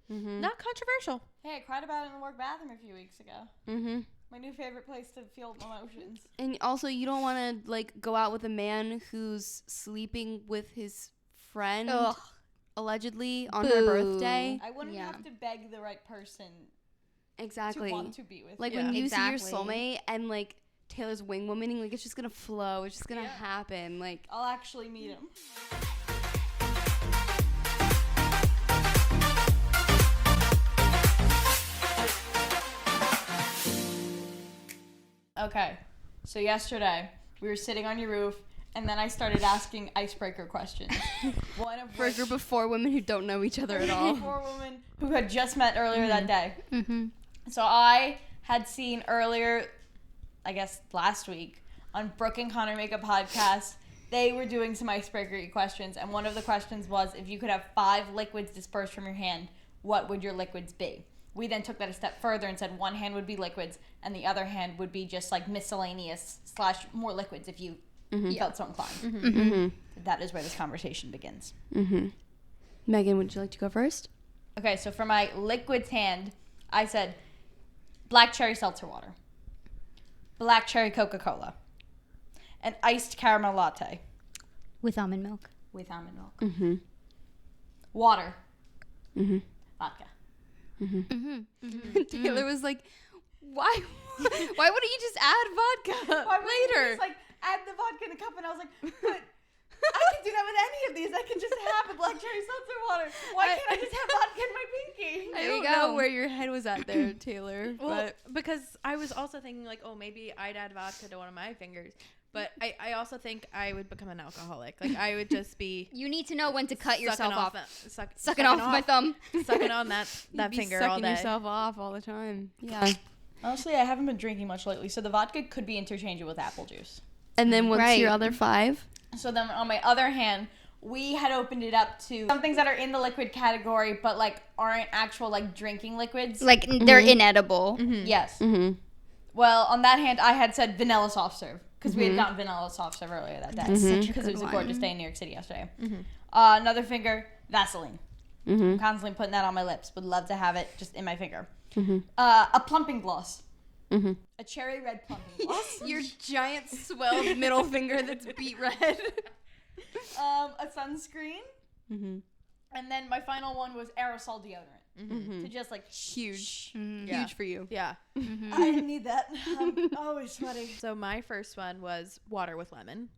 Not controversial. Hey, I cried about it in the work bathroom a few weeks ago. My new favorite place to feel emotions. And also, you don't want to like go out with a man who's sleeping with his friend Ugh. allegedly on her birthday. I wouldn't Yeah. have to beg the right person Exactly. to want to be with Like me. when you see your Exactly. soulmate and like Taylor's wing womaning, like it's just gonna flow. It's just gonna happen. Like I'll actually meet him. Okay, so yesterday we were sitting on your roof, and then I started asking icebreaker questions. One of for a which group of 4 women who don't know each other at all. for a woman who had just met earlier that day. Mm-hmm. So I had seen earlier, I guess last week, on Brooke and Connor Make a Podcast, they were doing some icebreaker questions, and one of the questions was, if you could have 5 liquids dispersed from your hand, what would your liquids be? We then took that a step further and said one hand would be liquids, and the other hand would be just like miscellaneous / more liquids if you felt so inclined. That is where this conversation begins. Megan, would you like to go first? Okay, so for my liquids hand, I said black cherry seltzer water, black cherry Coca-Cola, an iced caramel latte With almond milk. with almond milk, water, vodka. Taylor was like, why wouldn't you just add vodka Why wouldn't you later? just, like, add the vodka in a cup? And I was like, but I can do that with any of these. I can just have a black cherry seltzer water. Why can't I just have vodka in my pinky? I There you don't know go. where your head was at there, Taylor. Well, but because I was also thinking like, oh, maybe I'd add vodka to one of my fingers. But I also think I would become an alcoholic. Like I would just be You need to know when to cut yourself sucking off. Sucking sucking off my thumb. sucking on that you'd be finger sucking all day. yourself off all the time. Yeah. Honestly, I haven't been drinking much lately, so the vodka could be interchangeable with apple juice. And then what's Right. your other 5? So then on my other hand, we had opened it up to some things that are in the liquid category, but like aren't actual like drinking liquids. Like, they're inedible. Yes. Mm-hmm. Well, on that hand, I had said vanilla soft serve because we had gotten vanilla soft serve earlier that day Such a because good it was a one. gorgeous day in New York City yesterday. Another finger, Vaseline. I'm constantly putting that on my lips. Would love to have it just in my finger. A plumping gloss. Mm-hmm. a cherry red plumping gloss, Your giant swelled middle finger that's beet red. a sunscreen, Mm-hmm. and then my final one was aerosol deodorant Mm-hmm. to just like Huge. Yeah. Huge for you. Yeah. I didn't need that. I'm always sweaty. So my first one was water with lemon.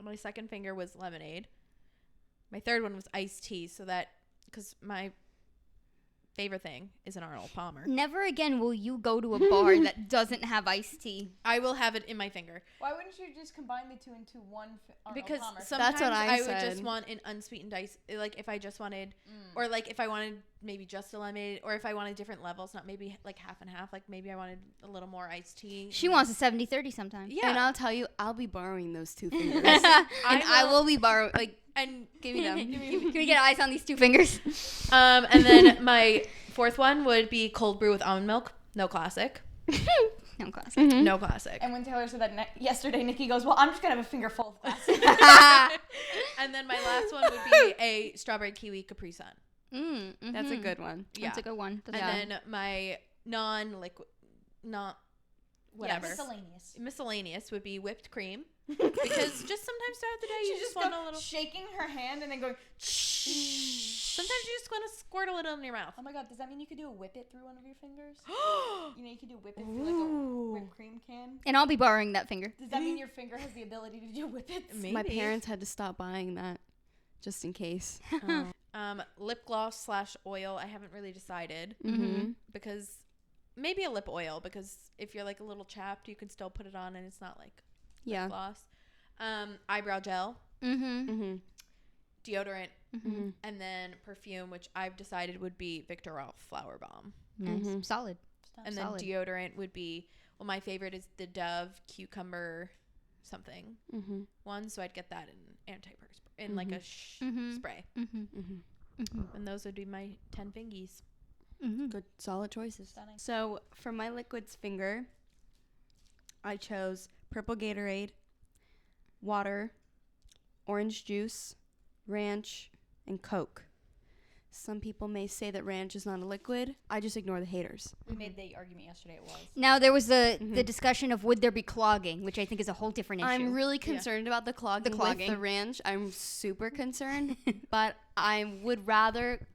My second finger was lemonade. My third one was iced tea. So that, because my favorite thing is an Arnold Palmer. Never again will you go to a bar that doesn't have iced tea. I will have it in my finger. Why wouldn't you just combine the two into one Arnold Because Palmer? sometimes what I would just said. want an unsweetened ice. Like if I just wanted, or like if I wanted maybe just a lemonade, or if I wanted different levels, not maybe like half and half. Like maybe I wanted a little more iced tea. She wants a 70-30 sometimes. Yeah. And I'll tell you, I'll be borrowing those two fingers. I will be borrowing. Like, And give me them. can we get eyes on these two fingers? and then my fourth one would be cold brew with almond milk. No classic. No class. Mm-hmm. No classic. And when Taylor said that yesterday, Nikki goes, "Well, I'm just gonna have a finger full of glass." And then my last one would be a strawberry kiwi Capri Sun. That's a good one. Yeah. That's a good one. And then my non-liquid, not whatever. Miscellaneous. Miscellaneous would be whipped cream. Because just sometimes throughout the day you just want a little. shaking her hand and then going. Sometimes you just want to squirt a little in your mouth. Oh my god, does that mean you could do a whip it through one of your fingers? You know, you could do whip it through like a whipped cream can. And I'll be borrowing that finger. Does that mean your finger has the ability to do whip it? Maybe. My parents had to stop buying that just in case. Lip gloss / oil. I haven't really decided Mm-hmm. because maybe a lip oil, because if you're like a little chapped, you can still put it on and it's not like Yeah. gloss. Eyebrow gel, Mm-hmm. Mm-hmm. deodorant, Mm-hmm. and then perfume, which I've decided would be Victor Rolf Flower Bomb. Nice. Mhm. Solid. And Solid. then deodorant would be, well, my favorite is the Dove cucumber something Mm-hmm. one, so I'd get that in antiperspirant, in like a Mhm. spray. Mm-hmm. Mm-hmm. And those would be my 10 fingies. Mm-hmm. Good, solid choices. Stunning. So for my liquids finger, I chose purple Gatorade, water, orange juice, ranch, and Coke. Some people may say that ranch is not a liquid. I just ignore the haters. We made the argument yesterday. It was. Now there was the Mhm. discussion of would there be clogging, which I think is a whole different issue. I'm really concerned about the clogging. With the ranch. I'm super concerned, but I would rather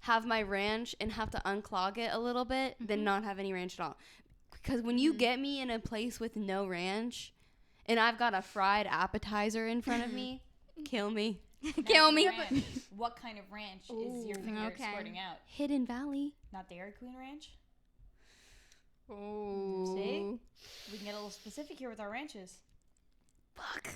have my ranch and have to unclog it a little bit than not have any ranch at all. Because when you get me in a place with no ranch and I've got a fried appetizer in front of me, kill me. Kill me. Ranch. What kind of ranch is your finger okay. squirting out? Hidden Valley. Not Dairy Queen ranch? Oh. See? We can get a little specific here with our ranches. Fuck.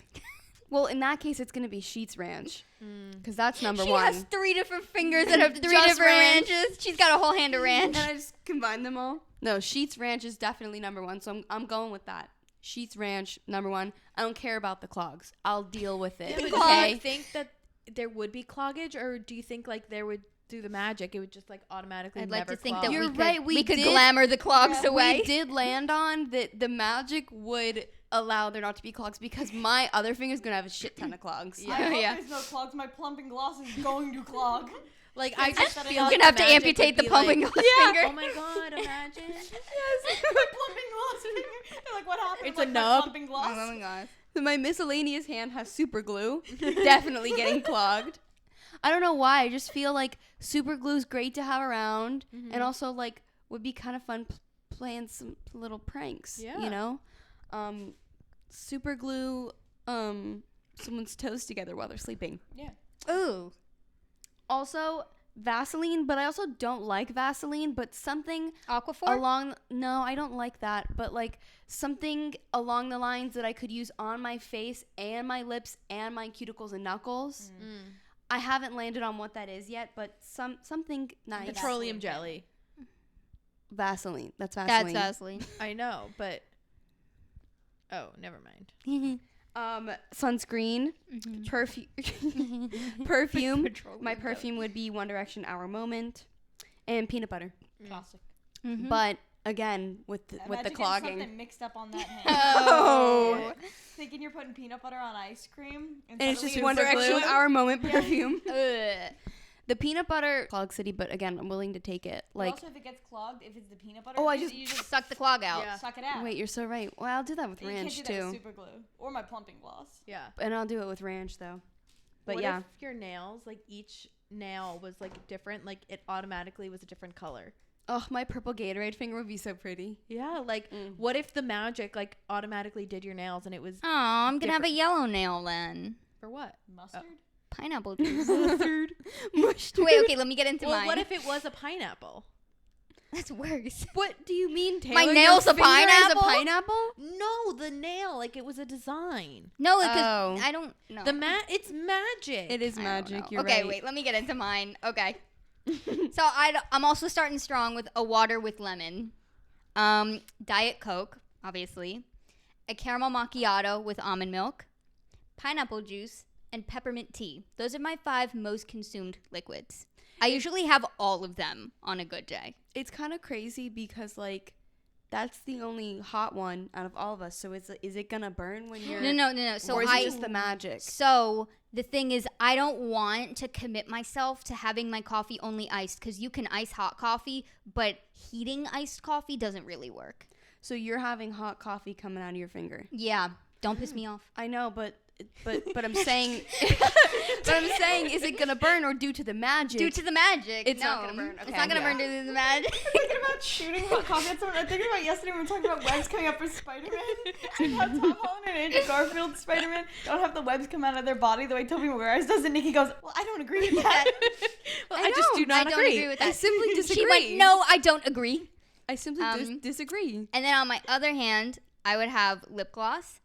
Well, in that case, it's going to be Sheetz Ranch. Mm. Because that's number She one. has 3 different fingers that have 3 Just different ranch. ranches. She's got a whole hand of ranch. And I just combine them all. No, Sheetz Ranch is definitely number one, so I'm going with that. Sheetz Ranch, number one. I don't care about the clogs. I'll deal with it. Yeah, but do Okay? you think that there would be cloggage, or do you think like there would do the magic? It would just like automatically I'd like never to think clog? that You're we could, right, we we could did- glamour the clogs away. We did land on that the magic would allow there not to be clogs because my other finger's going to have a shit ton of clogs. I hope Yeah. there's no clogs. My plumping gloss is going to clog. Like I just You're feel You're like gonna have to magic amputate would the be pumping like, glass finger. oh my god, imagine. My plumping gloss finger. They're like, what happened? It's I'm a like, my nub. plumping gloss. Oh my god. So my miscellaneous hand has super glue. Definitely getting clogged. I don't know why. I just feel like super glue is great to have around and also like would be kind of fun playing some little pranks, Yeah. you know? Super glue someone's toes together while they're sleeping. Yeah. Ooh. Also Vaseline, but I also don't like Vaseline, but something Aquaphor? no, I don't like that, but like something along the lines that I could use on my face and my lips and my cuticles and knuckles. I haven't landed on what that is yet, but something nice. Petroleum jelly. Vaseline. That's That's Vaseline. Vaseline. I know, but oh, never mind. Sunscreen, perfume. Perfume. Petroleum My jelly. perfume would be One Direction Our Moment, and peanut butter. Classic. But again, with the Imagine getting clogging. something mixed up on that hand. Oh. Thinking you're putting peanut butter on ice cream. And it's just suddenly One it's Direction glue. Our Moment perfume. Ugh. The peanut butter clog city, but again, I'm willing to take it. But Like, also, if it gets clogged, if it's the peanut butter, Oh, I you just Suck the clog out. Yeah. suck it out. wait, you're so right. Well, I'll do that with You ranch can't do that too. with super glue or my plumping gloss. Yeah. And I'll do it with ranch though. But What yeah, if your nails, like each nail was like different, like it automatically was a different color? oh, my purple Gatorade finger would be so pretty. Yeah, like what if the magic like automatically did your nails and it was Oh, I'm gonna have a yellow nail then. for what? Mustard? Pineapple juice. Mustard. Wait, okay, let me get into Well, mine. what if it was a pineapple? That's worse. What do you mean, Taylor? My Your nail's a finger is pineapple? pineapple? No, the nail, like it was a design. No, because Oh. I don't know. It's magic. It is I don't magic. know. You're okay, right. wait, let me get into mine. Okay. So I'm also starting strong with a water with lemon, Diet Coke, obviously, a caramel macchiato with almond milk, pineapple juice, and peppermint tea. Those are my 5 most consumed liquids. I usually have all of them on a good day. It's kind of crazy because like that's the only hot one out of all of us. So is it gonna burn when you're No. So or is it I just the magic? So the thing is, I don't want to commit myself to having my coffee only iced because you can ice hot coffee, but heating iced coffee doesn't really work. So you're having hot coffee coming out of your finger. Yeah, don't piss me off. I know, but I'm saying, is it gonna burn or due to the magic? Due to the magic. It's no. not gonna burn. It's Okay, not gonna yeah. burn due to the magic. I'm thinking about shooting hot coffee at someone. I'm thinking about yesterday when we were talking about webs coming up for Spider-Man. And how Tom Holland and Andrew Garfield Spider-Man don't have the webs come out of their body the way Tobey Maguire's does. And Nikki goes, well, I don't agree with that. Well, I just do not I don't agree with that. I simply disagree. She went, no, I don't agree. I simply disagree. And then on my other hand, I would have lip gloss,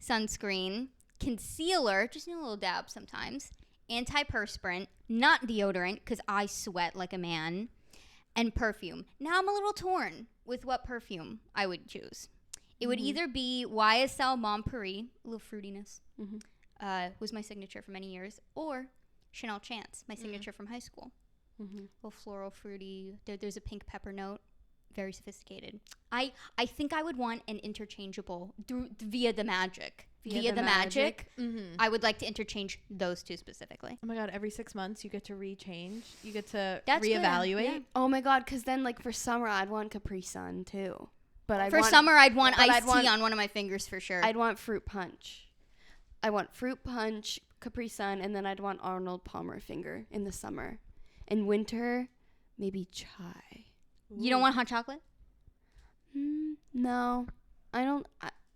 sunscreen, concealer, just a little dab sometimes, antiperspirant, not deodorant because I sweat like a man, and perfume. Now I'm a little torn with what perfume I would choose. It would either be YSL Mon Paris, a little fruitiness, was my signature for many years, or Chanel Chance, my signature from high school. A little floral, fruity. There's a pink pepper note. Very sophisticated. I think I would want an interchangeable via the magic. Via the magic. I would like to interchange those 2 specifically. Oh my god, every 6 months you get to rechange. You get to That's good, reevaluate. yeah. Oh my god, because then like for summer I'd want Capri Sun too. But For summer, I'd want but iced I'd want- tea on one of my fingers for sure. I'd want fruit punch. I want fruit punch, Capri Sun, and then I'd want Arnold Palmer finger in the summer. In winter, maybe chai. You don't want hot chocolate? No, I don't.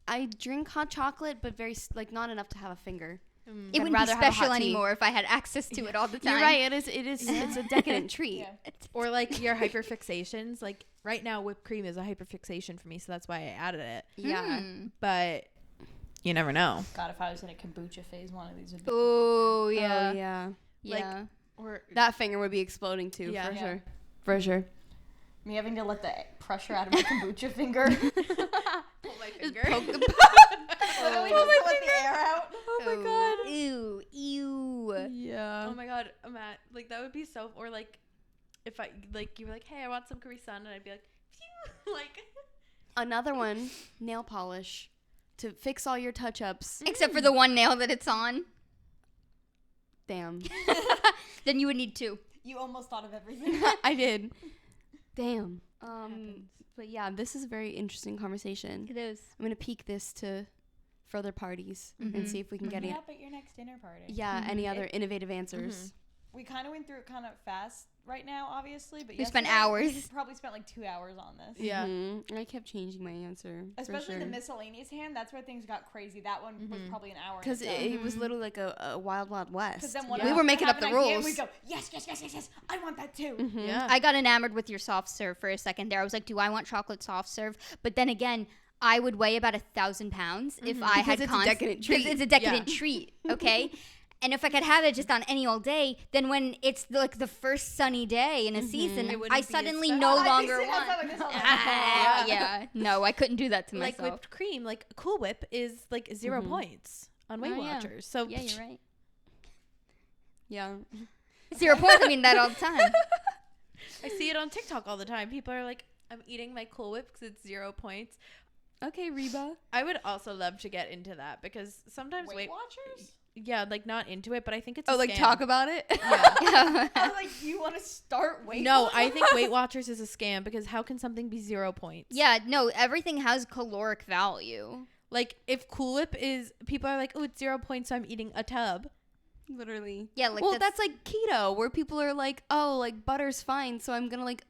I drink hot chocolate, but like not enough to have a finger. It I'd wouldn't be rather have a hot special tea. anymore if I had access to it all the time. You're right. It is. It's a decadent treat. Yeah. Or like your hyperfixations. Like right now, whipped cream is a hyperfixation for me, so that's why I added it. Yeah. But you never know. God, if I was in a kombucha phase, one of these would be. Oh, Oh yeah. yeah. Yeah. Or That finger would be exploding too. Yeah. For Yeah. sure. For sure. Me having to let the pressure out of my kombucha finger. pull my finger. Literally just to let the air out. Oh my god. Ew. Ew. Yeah. Oh my god, Matt, like that would be so. Or like, if I like you were like, hey, I want some Capri Sun, and I'd be like, phew, like. Another one, nail polish, to fix all your touch-ups. Except for the one nail that it's on. Damn. Then you would need 2. You almost thought of everything. I did. Damn. But yeah, this is a very interesting conversation. It is. I'm gonna peek this to further parties and see if we can get Yeah, it. but your next dinner party. Any other innovative answers. We kind of went through it kind of fast right now, obviously. But We spent yesterday, hours. We probably spent like 2 hours on this. Yeah. I kept changing my answer. Especially the miscellaneous hand. That's where things got crazy. That one was probably an hour. in Because itself. it was literally like a wild, wild west. 'Cause then one we of were us making would up have the an idea rules. And we'd go, yes, I want that too. Yeah. I got enamored with your soft serve for a second there. I was like, do I want chocolate soft serve? But then again, I would weigh about 1,000 pounds if I had Because it's a decadent treat. It's a decadent treat, okay? And if I could have it just on any old day, then when it's like the first sunny day in a season, It wouldn't I be as suddenly special. no I'd be longer sitting want. outside like this all the time. Yeah, no, I couldn't do that to Like myself. whipped cream, like Cool Whip is like 0 points on Weight Oh, yeah. Watchers. So Yeah, you're right. Yeah. 0 points. I mean that all the time. I see it on TikTok all the time. People are like, I'm eating my Cool Whip because it's 0 points. Okay, Reba. I would also love to get into that because sometimes Weight Watchers? like not into it, but I think it's a Oh, like scam. talk about it? I was like, you want to start Weight No, Watchers? I think Weight Watchers is a scam because how can something be 0 points? Yeah, no, everything has caloric value. Like if Cool Whip is, people are like, oh, it's 0 points, so I'm eating a tub. Literally. Yeah, like well, that's like keto, where people are like, oh, like butter's fine, so I'm gonna like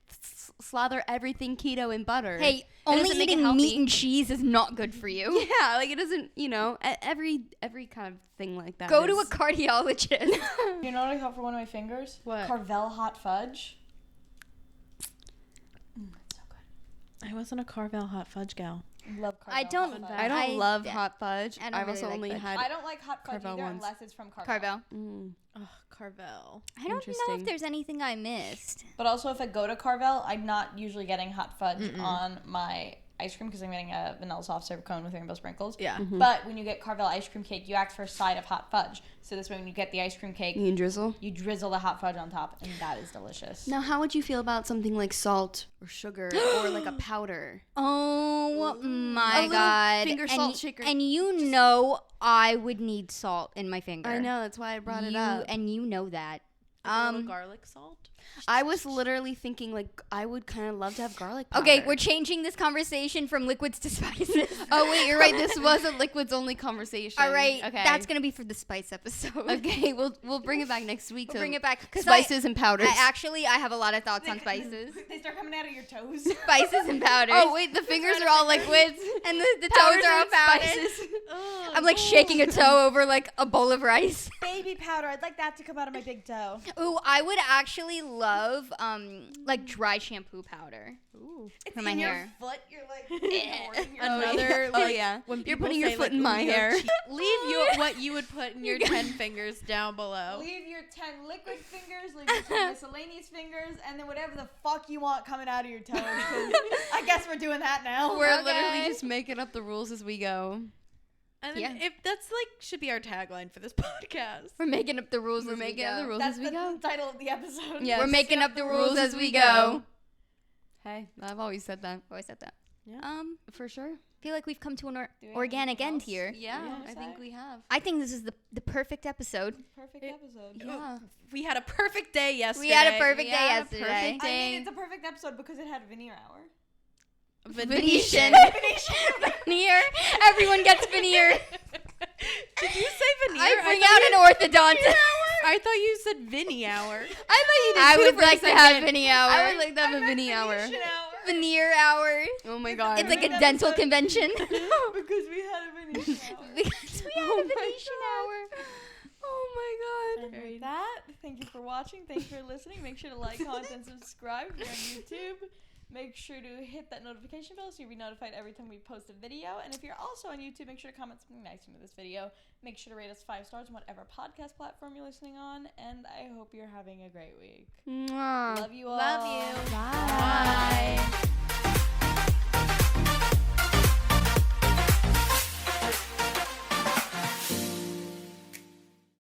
slather everything keto in butter. hey, It only doesn't make it eating healthy. meat and cheese is not good for you. Yeah, like it doesn't, every kind of thing like that. Go to a is- cardiologist. You know what I got for one of my fingers? What? Carvel hot fudge. It's so good. I wasn't a Carvel hot fudge gal. Love Carvel. I don't- hot fudge. I don't love yeah. hot fudge. I don't I've really also like only fudge. had I don't like hot fudge Carvel either ones. unless it's from Carvel. Carvel. Ugh, Carvel. I don't know Interesting. if there's anything I missed. But also, if I go to Carvel, I'm not usually getting hot fudge on my ice cream because I'm getting a vanilla soft serve cone with rainbow sprinkles. Yeah. But when you get Carvel ice cream cake, you ask for a side of hot fudge. So this way, when you get the ice cream cake, You can drizzle. you drizzle the hot fudge on top, and that is delicious. Now, how would you feel about something like salt or sugar or like a powder? Oh A my little god. finger and, salt shaker. And you know I would need salt in my finger. I know, that's why I brought it You- up. And you know that. Like a little garlic salt. I was literally thinking like I would kind of love to have garlic powder. Okay, we're changing this conversation from liquids to spices. Oh wait, you're right. This was a liquids only conversation. All right, Okay. that's gonna be for the spice episode. Okay, we'll bring it back next week. We'll to bring it back because spices and powders. I have a lot of thoughts on spices, They start coming out of your toes. spices and powders. Oh wait, the fingers are all liquids. and the Powders toes are all and powders. spices. I'm like shaking a toe over like a bowl of rice. Baby powder. I'd like that to come out of my big toe. Ooh, I would actually love like dry shampoo powder It's for my in hair. your foot. You're like ignoring your Another, Oh like, yeah. when You're people putting your say, foot like, in my leave your hair. leave what you would put in your 10 fingers down below. Leave your 10 liquid fingers, leave your 10 miscellaneous fingers, and then whatever the fuck you want coming out of your toes. 'Cause I guess we're doing that now. We're Okay. literally just making up the rules as we go. And then Yeah. if that's like should be our tagline for this podcast. We're making up the rules. We're as making we up go. the rules That's as we the go. title of the episode. Yes. We're making up the rules as we go. Hey, I've always said that. Always said that. Yeah. For sure. Feel like we've come to an Doing organic anything end else? here. Yeah, Yeah, I think we have. I think this is the perfect episode. Perfect episode. Yeah. We had a perfect day yesterday. We had a perfect We day had a yesterday. perfect I day. mean, it's a perfect episode because it had Veneer Hour. Venetian. Veneer. Everyone gets veneer. Did you say veneer? I bring thought out you- an orthodontist. I thought you said Vinny hour. I thought you did I too would for a like to second. have Vinny hour. I would like to have a Vinny hour. Venetian Hour. Veneer hour. Oh my god. It's like a Perfect dental episode. convention. Because we had a Venetian Hour. Because we had Oh a my Venetian hour. Oh my god. And with that, thank you for watching. Thanks for listening. Make sure to like, comment, and subscribe if you're on YouTube. Make sure to hit that notification bell so you'll be notified every time we post a video. And if you're also on YouTube, make sure to comment something nice into this video. Make sure to rate us 5 stars on whatever podcast platform you're listening on. And I hope you're having a great week. Mwah. Love you all. Love you. Bye.